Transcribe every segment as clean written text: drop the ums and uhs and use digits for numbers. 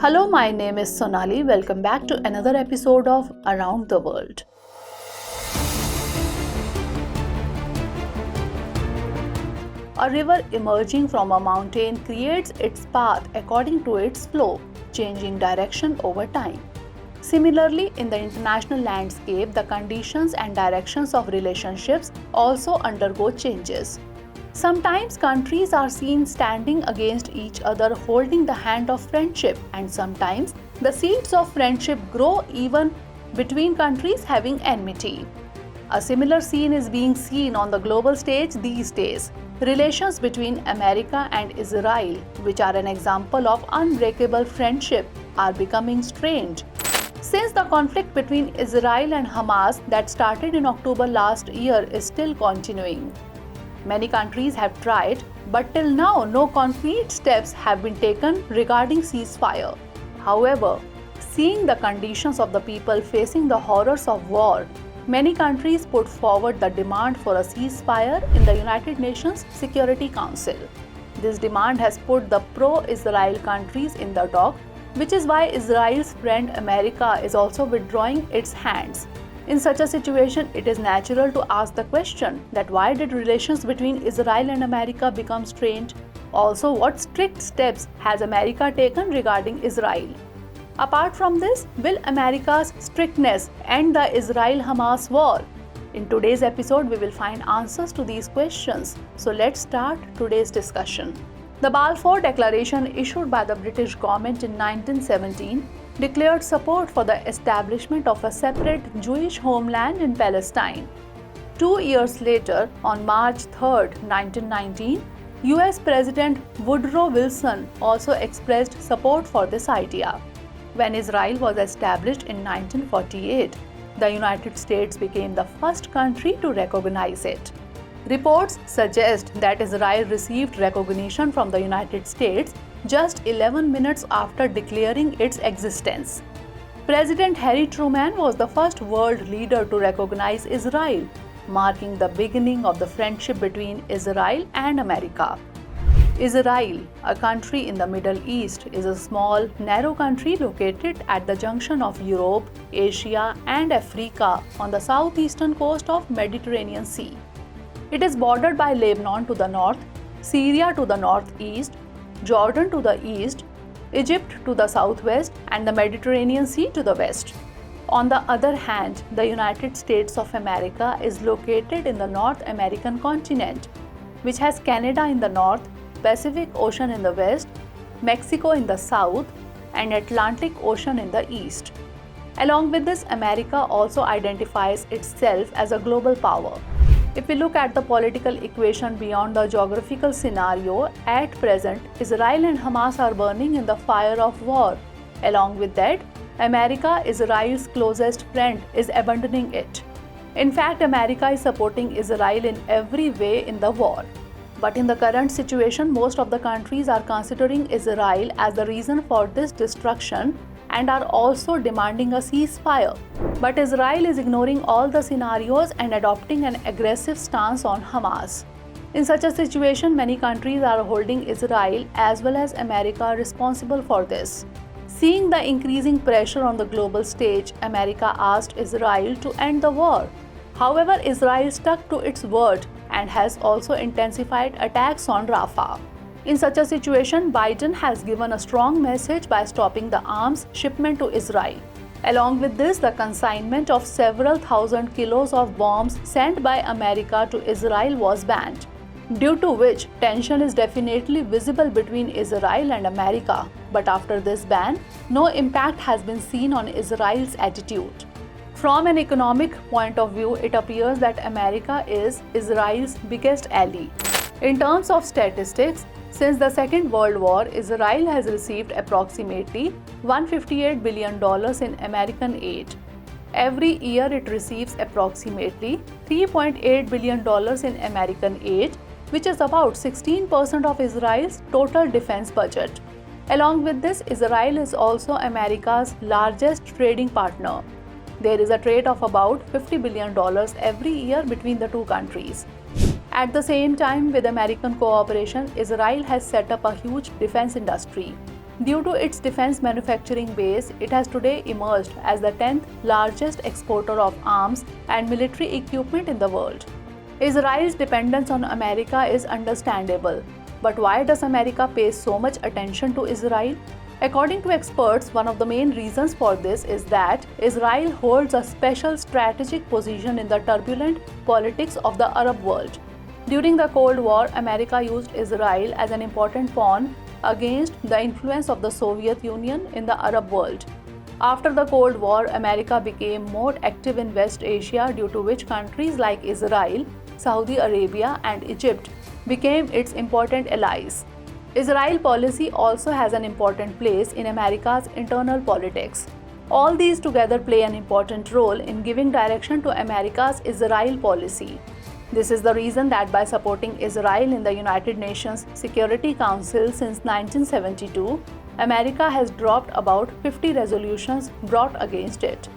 Hello, my name is Sonali. Welcome back to another episode of Around the World. A river emerging from a mountain creates its path according to its flow, changing direction over time. Similarly, in the international landscape, the conditions and directions of relationships also undergo changes. Sometimes countries are seen standing against each other holding the hand of friendship, and sometimes the seeds of friendship grow even between countries having enmity. A similar scene is being seen on the global stage these days. Relations between America and Israel, which are an example of unbreakable friendship, are becoming strained. Since the conflict between Israel and Hamas that started in October last year is still continuing. Many countries have tried, but till now no concrete steps have been taken regarding ceasefire. However, seeing the conditions of the people facing the horrors of war, many countries put forward the demand for a ceasefire in the United Nations Security Council. This demand has put the pro-Israel countries in the dock, which is why Israel's friend America is also withdrawing its hands. In such a situation, it is natural to ask the question that why did relations between Israel and America become strained? Also, what strict steps has America taken regarding Israel? Apart from this, will America's strictness end the Israel-Hamas war? In today's episode, we will find answers to these questions. So let's start today's discussion. The Balfour Declaration, issued by the British government in 1917, declared support for the establishment of a separate Jewish homeland in Palestine. 2 years later, on March 3, 1919, US President Woodrow Wilson also expressed support for this idea. When Israel was established in 1948, the United States became the first country to recognize it. Reports suggest that Israel received recognition from the United States just 11 minutes after declaring its existence. President Harry Truman was the first world leader to recognize Israel, marking the beginning of the friendship between Israel and America. Israel, a country in the Middle East, is a small, narrow country located at the junction of Europe, Asia, and Africa on the southeastern coast of Mediterranean Sea. It is bordered by Lebanon to the north, Syria to the northeast, Jordan to the east, Egypt to the southwest, and the Mediterranean Sea to the west. On the other hand, the United States of America is located in the North American continent, which has Canada in the north, Pacific Ocean in the west, Mexico in the south, and Atlantic Ocean in the east. Along with this, America also identifies itself as a global power. If we look at the political equation beyond the geographical scenario, at present, Israel and Hamas are burning in the fire of war. Along with that, America, Israel's closest friend, is abandoning it. In fact, America is supporting Israel in every way in the war. But in the current situation, most of the countries are considering Israel as the reason for this destruction and are also demanding a ceasefire. But Israel is ignoring all the scenarios and adopting an aggressive stance on Hamas. In such a situation, many countries are holding Israel as well as America responsible for this. Seeing the increasing pressure on the global stage, America asked Israel to end the war. However, Israel stuck to its word and has also intensified attacks on Rafah. In such a situation, Biden has given a strong message by stopping the arms shipment to Israel. Along with this, the consignment of several thousand kilos of bombs sent by America to Israel was banned, due to which tension is definitely visible between Israel and America. But after this ban, no impact has been seen on Israel's attitude. From an economic point of view, it appears that America is Israel's biggest ally. In terms of statistics, since the Second World War, Israel has received approximately $158 billion in American aid. Every year it receives approximately $3.8 billion in American aid, which is about 16% of Israel's total defense budget. Along with this, Israel is also America's largest trading partner. There is a trade of about $50 billion every year between the two countries. At the same time, with American cooperation, Israel has set up a huge defense industry. Due to its defense manufacturing base, it has today emerged as the 10th largest exporter of arms and military equipment in the world. Israel's dependence on America is understandable. But why does America pay so much attention to Israel? According to experts, one of the main reasons for this is that Israel holds a special strategic position in the turbulent politics of the Arab world. During the Cold War, America used Israel as an important pawn against the influence of the Soviet Union in the Arab world. After the Cold War, America became more active in West Asia, due to which countries like Israel, Saudi Arabia, and Egypt became its important allies. Israel policy also has an important place in America's internal politics. All these together play an important role in giving direction to America's Israel policy. This is the reason that by supporting Israel in the United Nations Security Council since 1972, America has dropped about 50 resolutions brought against it.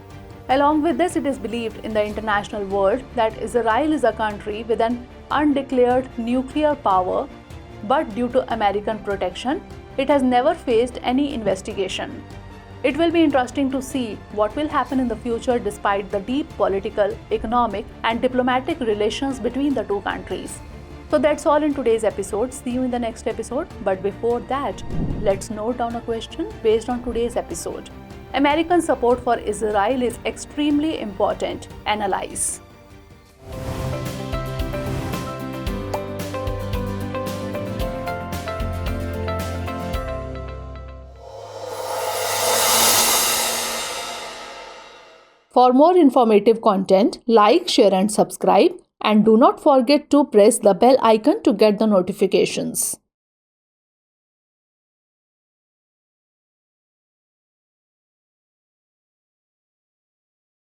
Along with this, it is believed in the international world that Israel is a country with an undeclared nuclear power, but due to American protection, it has never faced any investigation. It will be interesting to see what will happen in the future despite the deep political, economic, and diplomatic relations between the two countries. So that's all in today's episode. See you in the next episode. But before that, let's note down a question based on today's episode. American support for Israel is extremely important. Analyze. For more informative content, like, share and subscribe, and do not forget to press the bell icon to get the notifications.